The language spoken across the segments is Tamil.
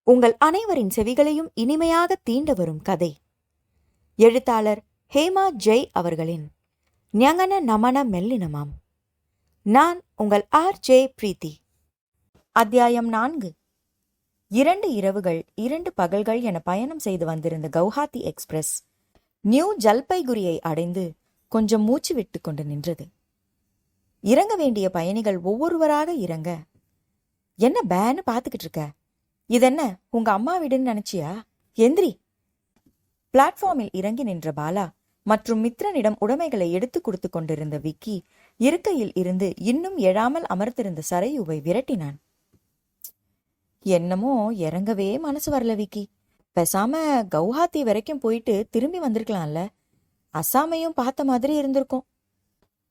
உங்கள் அனைவரின் செவிகளையும் இனிமையாக தீண்ட வரும் கதை. எழுத்தாளர் ஹேமா ஜெய் அவர்களின் ஞங்கன நமன மெல்லினமாம். நான் உங்கள் RJ பிரீத்தி. அத்தியாயம் 4. 2 இரவுகள் 2 பகல்கள் என பயணம் செய்து வந்திருந்த கவுஹாத்தி எக்ஸ்பிரஸ் நியூ ஜல்பைகுரியை அடைந்து கொஞ்சம் மூச்சு விட்டு கொண்டு நின்றது. இறங்க வேண்டிய பயணிகள் ஒவ்வொருவராக இறங்க, என்ன பேன்னு பார்த்துக்கிட்டு இருக்க? இதென்ன உங்க அம்மா வீடுன்னு நினைச்சியா? எந்திரி. பிளாட்ஃபார்மில் இறங்கி நின்ற பாலா மற்றும் மித்ரனிடம் உடைமைகளை எடுத்து கொடுத்து கொண்டிருந்த விக்கி இருக்கையில் இருந்து இன்னும் எழாமல் அமர்ந்திருந்த சரையுவை விரட்டினான். என்னமோ இறங்கவே மனசு வரல விக்கி. பேசாம கவுஹாத்தி வரைக்கும் போயிட்டு திரும்பி வந்திருக்கலாம்ல. அசாமையும் பார்த்த மாதிரி இருந்திருக்கும்.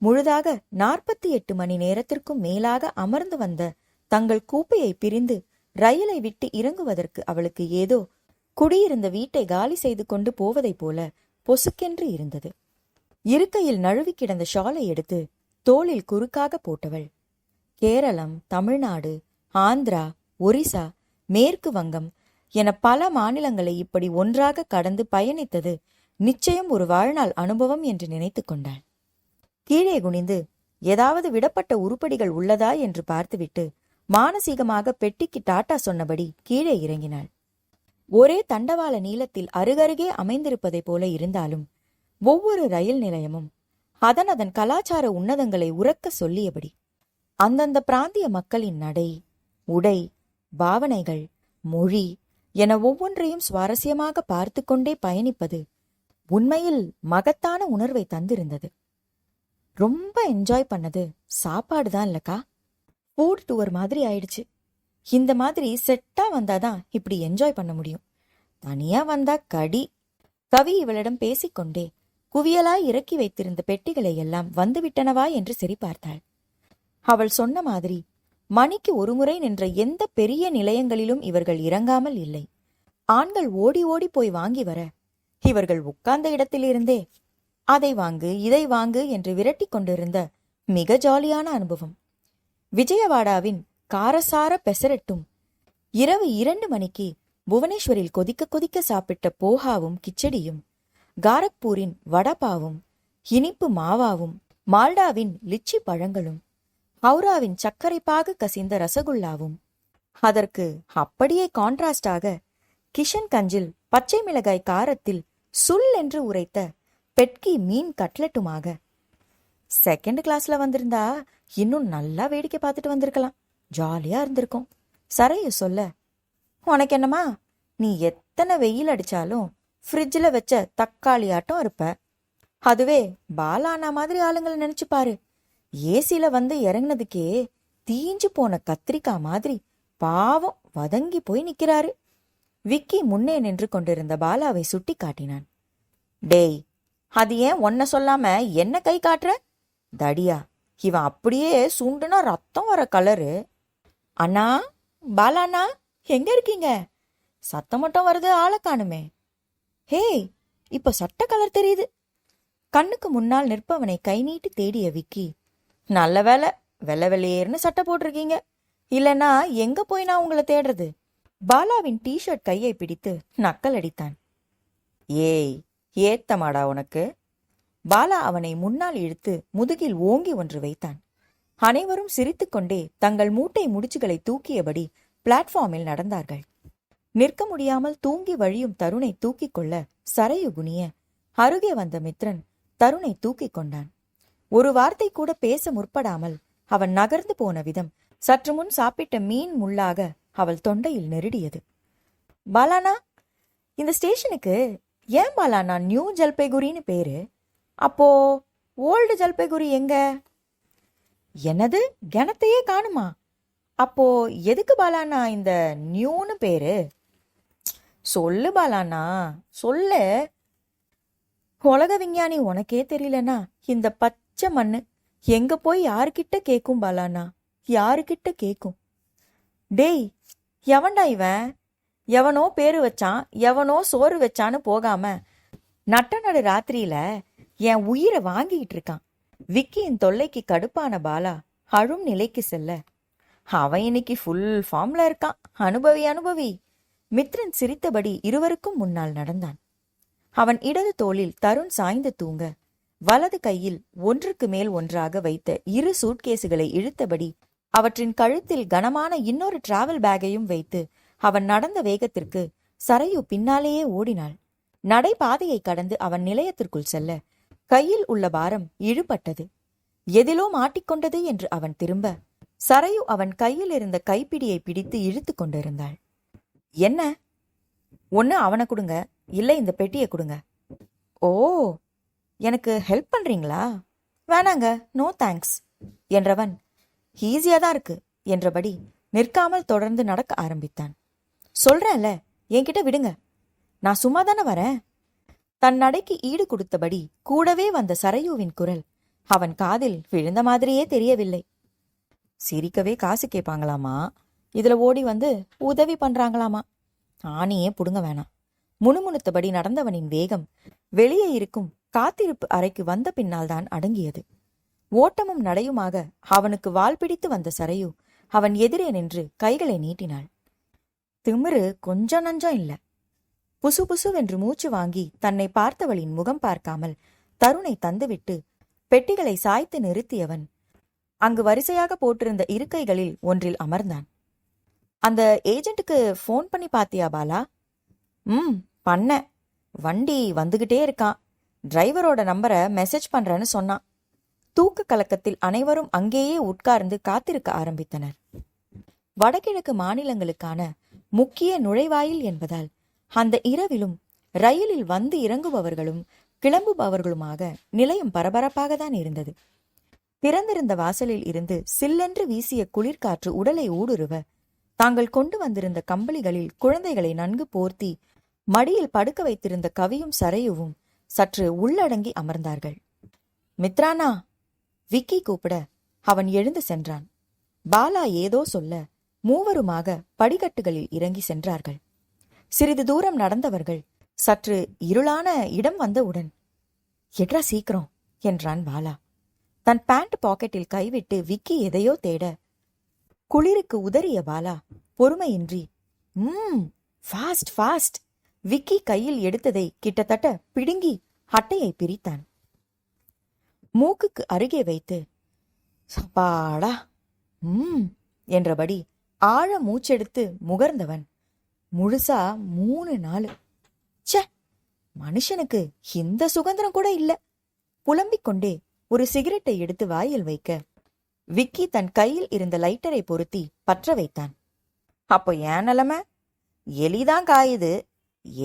முழுதாக 48 மணி நேரத்திற்கும் மேலாக அமர்ந்து வந்த தங்கள் கூப்பையை பிரிந்து ரயிலை விட்டு இறங்குவதற்கு அவளுக்கு ஏதோ குடியிருந்த வீட்டை காலி செய்து கொண்டு போவதைப் போல பொசுக்கென்று இருந்தது. இருக்கையில் நழுவி கிடந்த ஷாலை எடுத்து தோளில் குறுக்காக போட்டவள் கேரளம், தமிழ்நாடு, ஆந்திரா, ஒரிசா, மேற்கு வங்கம் என பல மாநிலங்களை இப்படி ஒன்றாக கடந்து பயணித்தது நிச்சயம் ஒரு வாழ்நாள் அனுபவம் என்று நினைத்து கொண்டாள். கீழே குனிந்து ஏதாவது விடப்பட்ட உருப்படிகள் உள்ளதா என்று பார்த்துவிட்டு மானசீகமாக பெட்டிக்கு டாட்டா சொன்னபடி கீழே இறங்கினாள். ஒரே தண்டவாள நீளத்தில் அருகருகே அமைந்திருப்பதைப் போல இருந்தாலும் ஒவ்வொரு ரயில் நிலையமும் அதன் கலாச்சார உன்னதங்களை உரக்க சொல்லியபடி அந்தந்த பிராந்திய மக்களின் நடை, உடை, பாவனைகள், மொழி என ஒவ்வொன்றையும் சுவாரஸ்யமாக பார்த்து கொண்டே பயணிப்பது உண்மையில் மகத்தான உணர்வை தந்திருந்தது. ரொம்ப என்ஜாய் பண்ணது சாப்பாடுதான் இல்லக்கா. ஃபுட் டூர் மாதிரி ஆயிடுச்சு. இந்த மாதிரி செட்டா வந்தாதான் இப்படி என்ஜாய் பண்ண முடியும். தனியா வந்தா கடி. கவி இவளிடம் பேசிக்கொண்டே குவியலாய் இறக்கி வைத்திருந்த பெட்டிகளை எல்லாம் வந்துவிட்டனவா என்று சரி பார்த்தாள். அவள் சொன்ன மாதிரி மணிக்கு ஒருமுறை நின்ற எந்த பெரிய நிலையங்களிலும் இவர்கள் இறங்காமல் இல்லை. ஆண்கள் ஓடி ஓடி போய் வாங்கி வர இவர்கள் உட்கார்ந்த இடத்திலிருந்தே அதை வாங்கு இதை வாங்கு என்று விரட்டி கொண்டிருந்த மிக ஜாலியான அனுபவம். விஜயவாடாவின் காரசார பெசரட்டும் இரவு 2 மணிக்கு புவனேஸ்வரில் கொதிக்க கொதிக்க சாப்பிட்ட போஹாவும் கிச்சடியும், காரக்பூரின் வடபாவும் இனிப்பு மாவாவும், மால்டாவின் லிச்சி பழங்களும், ஹவுராவின் சர்க்கரைப்பாக கசிந்த ரசகுல்லாவும், அதற்கு அப்படியே கான்ட்ராஸ்டாக கிஷன்கஞ்சில் பச்சை மிளகாய் காரத்தில் சுல் என்று உரைத்த பெட்கி மீன் கட்லட்டுமாக. செகண்ட் கிளாஸ்ல வந்திருந்தா இன்னும் நல்லா வேடிக்கை பார்த்துட்டு வந்திருக்கலாம். ஜாலியா இருந்திருக்கும். சரைய சொல்ல, உனக்கு என்னமா, நீ எத்தனை வெயில் அடிச்சாலும் ஃப்ரிட்ஜில் வச்ச தக்காளி ஆட்டம் இருப்ப. அதுவே பாலானா மாதிரி ஆளுங்களை நினைச்சு பாரு. ஏசில வந்து இறங்கினதுக்கே தீஞ்சு போன கத்திரிக்காய் மாதிரி பாவம் வதங்கி போய் நிக்கிறாரு. விக்கி முன்னே நின்று கொண்டிருந்த பாலாவை சுட்டி காட்டினான். டேய், அது ஏன் ஒன்ன சொல்லாம என்ன கை காட்டுற? தடியா, இவன் அப்படியே சுண்டுனா ரத்தம் வர கலரு. அண்ணா, பாலாண்ணா, எங்க இருக்கீங்க? சத்தம் மட்டும் வருது, ஆளை காணுமே. ஹே, இப்ப சட்ட கலர் தெரியுது. கண்ணுக்கு முன்னால் நிற்பவனை கை நீட்டி தேடிய விக்கி, நல்ல வேலை வெள்ளை வெள்ளையேர்னு சட்டை போட்டிருக்கீங்க. இல்லைன்னா எங்க போய் நான் உங்களை தேடுறது? பாலாவின் டிஷர்ட் கையை பிடித்து நக்கல் அடித்தான். ஏய், ஏத்தமாடா உனக்கு? பாலா அவனை முன்னால் இழுத்து முதுகில் ஓங்கி ஒன்று வைத்தான். அனைவரும் சிரித்துக்கொண்டே தங்கள் மூட்டை முடிச்சுகளை தூக்கியபடி பிளாட்ஃபார்மில் நடந்தார்கள். நிற்க முடியாமல் தூங்கி வழியும் தருணை தூக்கிக் கொள்ள சரையு குனிய அருகே வந்த மித்ரன் தருணை தூக்கிக் கொண்டான். ஒரு வார்த்தை கூட பேச முற்படாமல் அவன் நகர்ந்து போன விதம் சற்று முன் சாப்பிட்ட மீன் முள்ளாக அவள் தொண்டையில் நெருடியது. பாலானா, இந்த ஸ்டேஷனுக்கு ஏன் பாலானா நியூ ஜல்பைகுரின்னு பேரு? அப்போ ஓல்டு ஜல்பைகுரி எங்க? என்னது, கிணத்தையே காணுமா? அப்போ எதுக்கு பாலானா இந்த நியூன்னு பேரு? சொல்லு பாலானா, சொல்லு. உலக விஞ்ஞானி உனக்கே தெரியலனா இந்த பச்சை மண்ணு எங்க போய் யாருக்கிட்ட கேக்கும் பாலானா? யாருக்கிட்ட கேக்கும்? டேய், எவன்டா இவன்? எவனோ பேரு வச்சான், எவனோ சோறு வச்சான்னு போகாம நட்ட நடு ராத்திரியில என் உயிரை வாங்கிட்டு இருக்கான். விக்கியின் தொல்லைக்கு கடுப்பான பாலா அழும் நிலைக்கு செல்ல, அவன் இன்னைக்கு ஃபுல் ஃபார்ம்ல இருக்கான். அனுபவி அனுபவி. மித்ரன் சிரித்தபடி இருவருக்கும் முன்னால் நடந்தான். அவன் இடது தோளில் தருண் சாய்ந்து தூங்க, வலது கையில் ஒன்றுக்கு மேல் ஒன்றாக வைத்த 2 சூட்கேசுகளை இழுத்தபடி அவற்றின் கழுத்தில் கனமான இன்னொரு டிராவல் பேக்கையும் வைத்து அவன் நடந்த வேகத்திற்கு சரையு பின்னாலேயே ஓடினாள். நடைபாதையை கடந்து அவன் நிலையத்திற்குள் செல்ல கையில் உள்ள பாரம் இழுபட்டது. எதிலோ மாட்டிக்கொண்டது என்று அவன் திரும்ப, சரையு அவன் கையில் இருந்த கைப்பிடியை பிடித்து இழுத்து கொண்டிருந்தாள். என்ன? ஒன்னு அவனை கொடுங்க, இல்லை இந்த பெட்டியை கொடுங்க. ஓ, எனக்கு ஹெல்ப் பண்றீங்களா? வேணாங்க, நோ தேங்க்ஸ் என்றவன் ஈஸியா தான் இருக்கு என்றபடி நிற்காமல் தொடர்ந்து நடக்க ஆரம்பித்தான். சொல்றேன்ல, என்கிட்ட விடுங்க, நான் சும்மா தானே வரேன். தன் நடைக்கு ஈடு கொடுத்தபடி கூடவே வந்த சரையுவின் குரல் அவன் காதில் விழுந்த மாதிரியே தெரியவில்லை. சிரிக்கவே காசு கேட்பாங்களாமா, இதுல ஓடி வந்து உதவி பண்றாங்களாமா. ஆணியே புடுங்க வேணாம். முணுமுணுத்தபடி நடந்தவனின் வேகம் வெளியே இருக்கும் காத்திருப்பு அறைக்கு வந்த பின்னால் தான் அடங்கியது. ஓட்டமும் நடையுமாக அவனுக்கு வால் பிடித்து வந்த சரையு அவன் எதிரே நின்று கைகளை நீட்டினாள். திமிரு கொஞ்சம் நஞ்சம் இல்ல. புசு புசுவென்று மூச்சு வாங்கி தன்னை பார்த்தவளின் முகம் பார்க்காமல் தருணை தந்துவிட்டு பெட்டிகளை சாய்த்து நிறுத்தியவன் அங்கு வரிசையாக போட்டிருந்த இருக்கைகளில் ஒன்றில் அமர்ந்தான். அந்த ஏஜென்ட்டுக்கு ஃபோன் பண்ணி பாத்தியா பாலா? பண்ண. வண்டி வந்துகிட்டே இருக்கான். டிரைவரோட நம்பரை மெசேஜ் பண்றேன்னு சொன்னான். தூக்க கலக்கத்தில் அனைவரும் அங்கேயே உட்கார்ந்து காத்திருக்க ஆரம்பித்தனர். வடகிழக்கு மாநிலங்களுக்கான முக்கிய நுழைவாயில் என்பதால் அந்த இரவிலும் ரயிலில் வந்து இறங்குபவர்களும் கிளம்புபவர்களுமாக நிலையம் பரபரப்பாக தான் இருந்தது. திறந்திருந்த வாசலில் இருந்து சில்லென்று வீசிய குளிர்காற்று உடலை ஊடுருவ தாங்கள் கொண்டு வந்திருந்த கம்பளிகளில் குழந்தைகளை நன்கு போர்த்தி மடியில் படுக்க வைத்திருந்த கவியும் சரையுவும் சற்று உள்ளடங்கி அமர்ந்தார்கள். மித்ரானா, விக்கி கூப்பிட அவன் எழுந்து சென்றான். பாலா ஏதோ சொல்ல மூவருமாக படிக்கட்டுகளில் இறங்கி சென்றார்கள். சிறிது தூரம் நடந்தவர்கள் சற்று இருளான இடம் வந்தவுடன், எட்ரா சீக்கிரம் என்றான் பாலா. தன் பேண்ட் பாக்கெட்டில் கைவிட்டு விக்கி எதையோ தேட குளிருக்கு உதறிய பாலா பொறுமையின்றி ஃபாஸ்ட் ஃபாஸ்ட் விக்கி கையில் எடுத்ததை கிட்டத்தட்ட பிடுங்கி அட்டையை பிரித்தான். மூக்குக்கு அருகே வைத்து சப்பாடா என்றபடி ஆழ மூச்செடுத்து முகர்ந்தவன் முழுசா 3 நாள். ச்சே, மனுஷனுக்கு இந்த சுதந்திரம் கூட இல்ல. புலம்பிக் கொண்டே ஒரு சிகரெட்டை எடுத்து வாயில் வைக்க விக்கி தன் கையில் இருந்த லைட்டரை பொருத்தி பற்ற வைத்தான். அப்போ ஏன் நிலைமை? எலிதான் காயுது,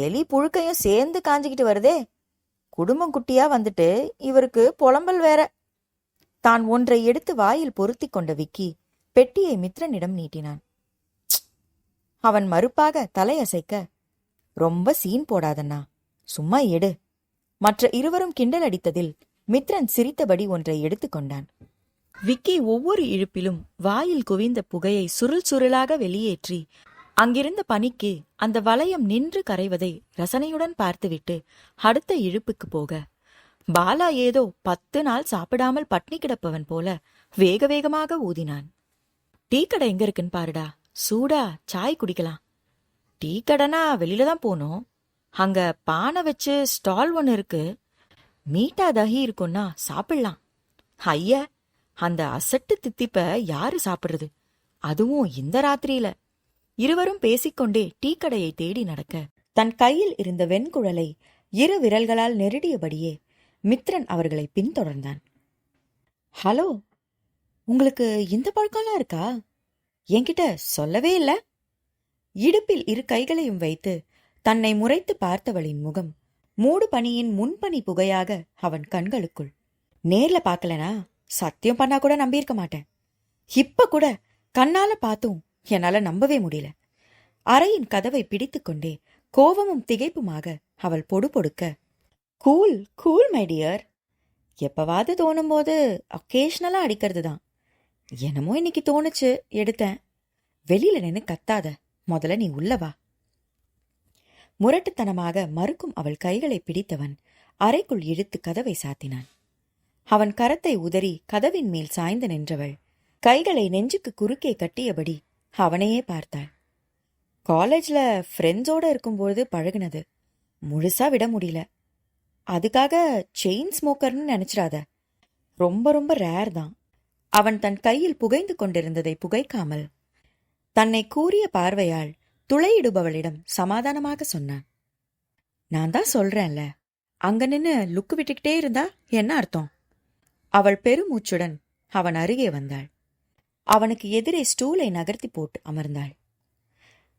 எலி புழுக்கையும் சேர்ந்து காஞ்சிக்கிட்டு வருதே. குடும்பம் குட்டியா வந்துட்டு இவருக்கு புலம்பல் வேற. தான் ஒன்றை எடுத்து வாயில் பொருத்தி கொண்ட விக்கி பெட்டியை மித்ரனிடம் நீட்டினான். அவன் மறுப்பாக தலையசைக்க, ரொம்ப சீன் போடாதண்ணா, சும்மா எடு. மற்ற இருவரும் கிண்டல் அடித்ததில் மித்ரன் சிரித்தபடி ஒன்றை எடுத்துக்கொண்டான். விக்கி ஒவ்வொரு இழுப்பிலும் வாயில் குவிந்த புகையை சுருள் சுருளாக வெளியேற்றி அங்கிருந்த பனிக்கு அந்த வளையம் நின்று கரைவதை ரசனையுடன் பார்த்துவிட்டு அடுத்த இழுப்புக்கு போக, பாலா ஏதோ 10 நாள் சாப்பிடாமல் பட்னி கிடப்பவன் போல வேக வேகமாக ஊதினான். டீ கடை எங்க இருக்குன்னு பாருடா, சூடா சாய் குடிக்கலாம். டீ கடைனா வெளியில தான் போனோம். அங்க பானை வச்சு ஸ்டால் ஒன்னு இருக்கு. மீட்டா தஹி இருக்குன்னா சாப்பிடலாம். ஐயா, அந்த அசட்டு தித்திப்ப யாரு சாப்பிடுறது, அதுவும் இந்த ராத்திரியில? இருவரும் பேசிக்கொண்டே டீ கடையை தேடி நடக்க தன் கையில் இருந்த வெண்குழலை 2 விரல்களால் நெருடியபடியே மித்ரன் அவர்களை பின்தொடர்ந்தான். ஹலோ, உங்களுக்கு இந்த பழக்கம்லாம் இருக்கா? என்கிட்ட சொல்லவே இல்ல. இடுப்பில் 2 கைகளையும் வைத்து தன்னை முறைத்து பார்த்தவளின் முகம் மூடு பனியின் முன்பனி புகையாக அவன் கண்களுக்குள். நேர்ல பார்க்கலனா சத்தியம் பண்ணா கூட நம்பியிருக்க மாட்டேன். இப்ப கூட கண்ணால பார்த்தும் என்னால நம்பவே முடியல. அறையின் கதவை பிடித்துக்கொண்டே கோபமும் திகைப்புமாக அவள் பொடு பொடுக்க, கூல் கூல் மை டியர், எப்பவாவது தோணும் போது ஒகேஷனலா அடிக்கிறது தான். என்னமோ இன்னைக்கு தோணுச்சு, எடுத்தேன். வெளியில நின்னு கத்தாத, முதல்ல நீ உள்ளவா. முரட்டுத்தனமாக மறுக்கும் அவள் கைகளை பிடித்தவன் அறைக்குள் இழுத்து கதவை சாத்தினான். அவன் கரத்தை உதறி கதவின் மேல் சாய்ந்து நின்றவள் கைகளை நெஞ்சுக்கு குறுக்கே கட்டியபடி அவனையே பார்த்தாள். காலேஜ்ல ஃப்ரெண்ட்ஸோட இருக்கும்போது பழகுனது, முழுசா விட முடியல. அதுக்காக செயின் ஸ்மோக்கர்னு நினைச்சிடாத. ரொம்ப ரொம்ப ரேர் தான். அவன் தன் கையில் புகைந்து கொண்டிருந்ததை புகைக்காமல் தன்னை கூரிய பார்வையால் துளையிடுபவளிடம் சமாதானமாக சொன்னான். நான் தான் சொல்றேன்ல, அங்க நின்னு லுக்கு விட்டுக்கிட்டே இருந்தா என்ன அர்த்தம்? அவள் பெருமூச்சுடன் அவன் அருகே வந்தாள். அவனுக்கு எதிரே ஸ்டூலை நகர்த்தி போட்டு அமர்ந்தாள்.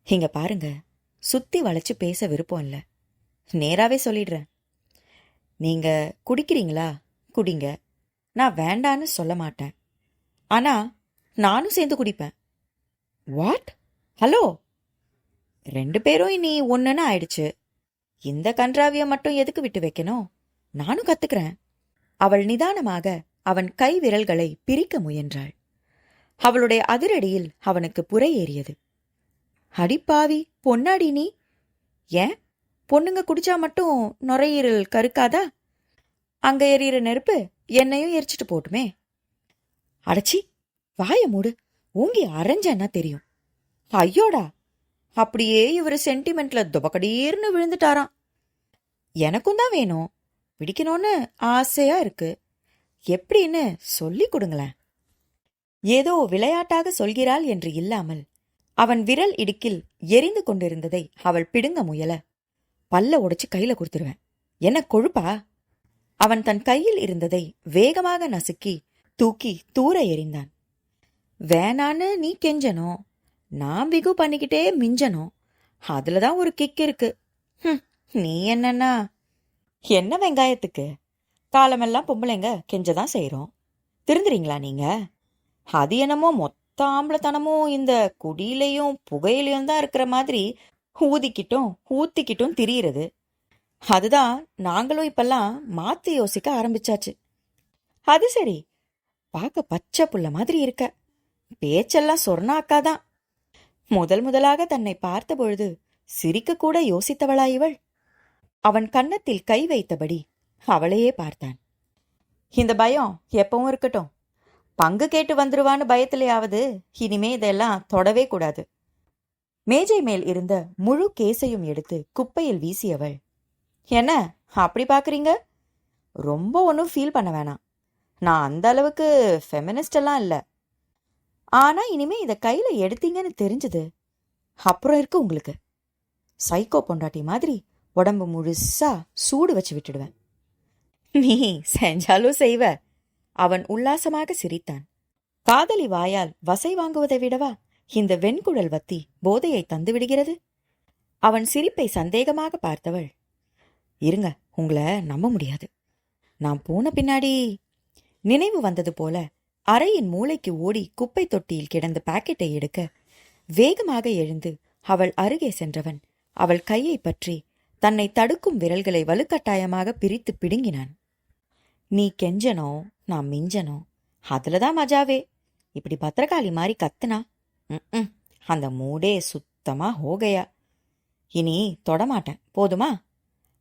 இங்க பாருங்க, சுத்தி வளைச்சு பேச விருப்பம் இல்ல. நேராவே சொல்லிடுறேன். நீங்க குடிக்கிறீங்களா? குடிங்க. நான் வேண்டான்னு சொல்ல மாட்டேன். ஆனா நானும் சேர்ந்து குடிப்பேன். வாட்? ஹலோ, 2 பேரும் இனி ஒன்னுன்னு ஆயிடுச்சு. இந்த கன்றாவிய மட்டும் எதுக்கு விட்டு வைக்கணும்? நானும் கத்துக்கிறேன். அவள் நிதானமாக அவன் கை விரல்களை பிரிக்க முயன்றாள். அவளுடைய அதிரடியில் அவனுக்கு புரை ஏறியது. அடிப்பாவி, பொன்னாடி நீ! ஏன், பொண்ணுங்க குடிச்சா மட்டும் நுரையீரல் கருக்காதா? அங்க எரியிற நெருப்பு என்னையும் எரிச்சிட்டு போட்டுமே. அடச்சி, வாய மூடு. ஊங்கி அரைஞ்சன்னா தெரியும். ஐயோடா, அப்படியே இவரு சென்டிமெண்ட்ல துபக்கடீர்னு விழுந்துட்டாராம். எனக்கும் தான் வேணும், பிடிக்கணும்னு ஆசையா இருக்கு. எப்படின்னு சொல்லி கொடுங்களேன். ஏதோ விளையாட்டாக சொல்கிறாள் என்று இல்லாமல் அவன் விரல் இடுக்கில் எரிந்து கொண்டிருந்ததை அவள் பிடுங்க முயல, பல்ல உடைச்சு கையில கொடுத்துருவேன். என்ன கொழுப்பா? அவன் தன் கையில் இருந்ததை வேகமாக நசுக்கி தூக்கி தூர எறிந்தான். வேணான்னு நீ கெஞ்சணும், நான் பிகு பண்ணிக்கிட்டே மிஞ்சணும். அதுலதான் ஒரு கிக் இருக்கு. நீ என்னன்னா என்ன வெங்காயத்துக்கு? காலமெல்லாம் பொம்பளைங்க கெஞ்சதான் செய்யறோம். திருந்துறீங்களா நீங்க? அது என்னமோ மொத்த ஆம்பளத்தனமும் இந்த குடியிலையும் புகையிலையும் தான் இருக்கிற மாதிரி ஊதிக்கிட்டும் ஊத்திக்கிட்டும் திரியிறது. அதுதான் நாங்களும் இப்பெல்லாம் மாத்தி யோசிக்க ஆரம்பிச்சாச்சு. அது சரி, பார்க்க பச்சை புள்ள மாதிரி இருக்க. பேச்செல்லாம் சொர்ணாக்காதான். முதலாக தன்னை பார்த்த பொழுது சிரிக்க கூட யோசித்தவளா இவள்? அவன் கன்னத்தில் கை வைத்தபடி அவளையே பார்த்தான். இந்த பயம் எப்பவும் இருக்கட்டும். பங்கு கேட்டு வந்துருவான்னு பயத்திலேயாவது இனிமே இதெல்லாம் தொடவே கூடாது. மேஜை மேல் இருந்த முழு கேசையும் எடுத்து குப்பையில் வீசியவள், என்ன அப்படி பாக்குறீங்க? ரொம்ப ஒன்றும் ஃபீல் பண்ண வேணாம். நான் அந்த அளவுக்கு ஃபெமினிஸ்ட் எல்லாம் இல்லை. ஆனா இனிமே இதை கையில எடுத்தீங்கன்னு தெரிஞ்சது அப்புறம் இருக்கு உங்களுக்கு. சைக்கோ பொண்டாட்டி மாதிரி உடம்பு முழுசா சூடு வச்சு விட்டுடுவேன். நீ செஞ்சாலும் செய்வ. அவன் உல்லாசமாக சிரித்தான். காதலி வாயால் வசை வாங்குவதை விடவா இந்த வெண்குழல் வத்தி போதையை தந்து விடுகிறது? அவன் சிரிப்பை சந்தேகமாக பார்த்தவள், இருங்க, உங்களை நம்ப முடியாது. நான் போன பின்னாடி நினைவு வந்தது போல அறையின் மூளைக்கு ஓடி குப்பை தொட்டியில் கிடந்த பாக்கெட்டை எடுக்க வேகமாக எழுந்து அவள் அருகே சென்றவன் அவள் கையை பற்றி தன்னை தடுக்கும் விரல்களை வலுக்கட்டாயமாக பிரித்து பிடுங்கினான். நீ கெஞ்சனோ, நான் மிஞ்சனோ, அதுலதான் மஜாவே. இப்படி பத்திரகாளி மாதிரி கத்துனா அந்த மூடே சுத்தமா ஹோகையா. இனி தொடமாட்டேன், போதுமா?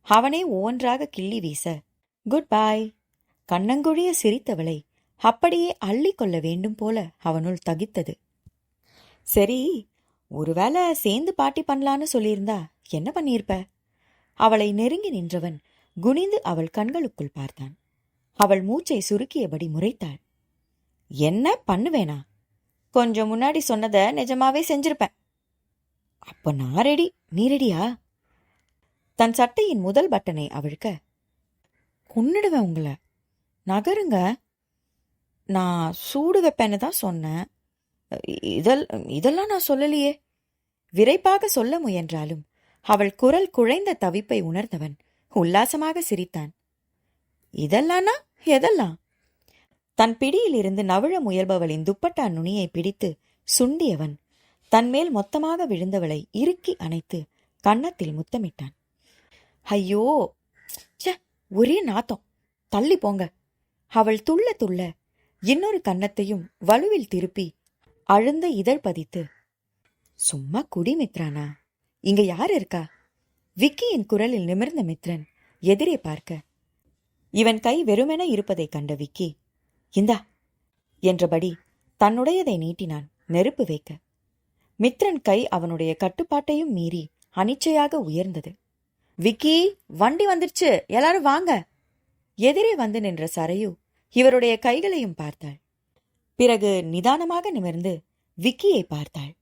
அவனே ஒவ்வொன்றாக கிள்ளி வீச, குட் பாய். கண்ணங்குழிய சிரித்தவளை அப்படியே அள்ளி கொள்ள வேண்டும் போல அவனுள் தகித்தது. சரி, ஒருவேளை சேர்ந்து பார்ட்டி பண்ணலான்னு சொல்லியிருந்தா என்ன பண்ணியிருப்ப? அவளை நெருங்கி நின்றவன் குனிந்து அவள் கண்களுக்குள் பார்த்தான். அவள் மூச்சை சுருக்கியபடி முறைத்தாள். என்ன பண்ணுவேனா? கொஞ்சம் முன்னாடி சொன்னதை நிஜமாவே செஞ்சிருப்பேன். அப்ப நான் ரெடி, நீ ரெடியா? தன் சட்டையின் முதல் பட்டனை அவிழ்க்க, கொன்னுடுவேன் உங்களை, நகருங்க. நான் சூடு வைப்பேன்னு தான் சொன்னேன். இதெல்லாம் நான் சொல்லலையே. விரைப்பாக சொல்ல முயன்றாலும் அவள் குரல் குழைந்த தவிப்பை உணர்ந்தவன் உல்லாசமாக சிரித்தான். இதெல்லாம்னா எதெல்லாம்? தன் பிடியில் இருந்து நவிழ முயல்பவளின் துப்பட்டா நுனியை பிடித்து சுண்டியவன் தன்மேல் மொத்தமாக விழுந்தவளை இறுக்கி அணைத்து கன்னத்தில் முத்தமிட்டான். ஐயோ, ஒரே நாத்தம், தள்ளி போங்க. அவள் துள்ள துள்ள இன்னொரு கன்னத்தையும் வலுவில் திருப்பி அழுந்த இதழ் பதித்து, சும்மா குடி மித்ரானா, இங்க யார் இருக்கா? விக்கியின் குரலில் நிமிர்ந்த மித்ரன் எதிரே பார்க்க, இவன் கை வெறுமென இருப்பதைக் கண்ட விக்கி, இந்தா என்றபடி தன்னுடையதை நீட்டினான் நெருப்பு வைக்க. மித்ரன் கை அவனுடைய கட்டுப்பாட்டையும் மீறி அனிச்சையாக உயர்ந்தது. விக்கி, வண்டி வந்துருச்சு, எல்லாரும் வாங்க. எதிரே வந்து நின்ற சரையு இவருடைய கைகளையும் பார்த்தாள். பிறகு நிதானமாக நிமிர்ந்து விக்கியை பார்த்தாள்.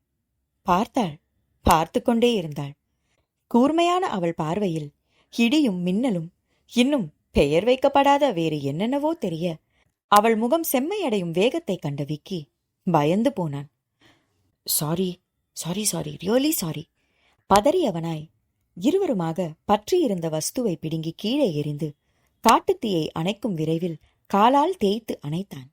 பார்த்து கொண்டே இருந்தாள். கூர்மையான அவள் பார்வையில் இடியும் மின்னலும், இன்னும் பெயர் வைக்கப்படாத வேறு என்னென்னவோ தெரிய அவள் முகம் செம்மையடையும் வேகத்தை கண்ட விக்கி பயந்து போனான். Sorry sorry sorry really sorry. பதறியவனாய் இருவருமாக பற்றியிருந்த வஸ்துவை பிடுங்கி கீழே எறிந்து காட்டுத்தீயை அணைக்கும் விரைவில் காலால் தேய்த்து அணைத்தான்.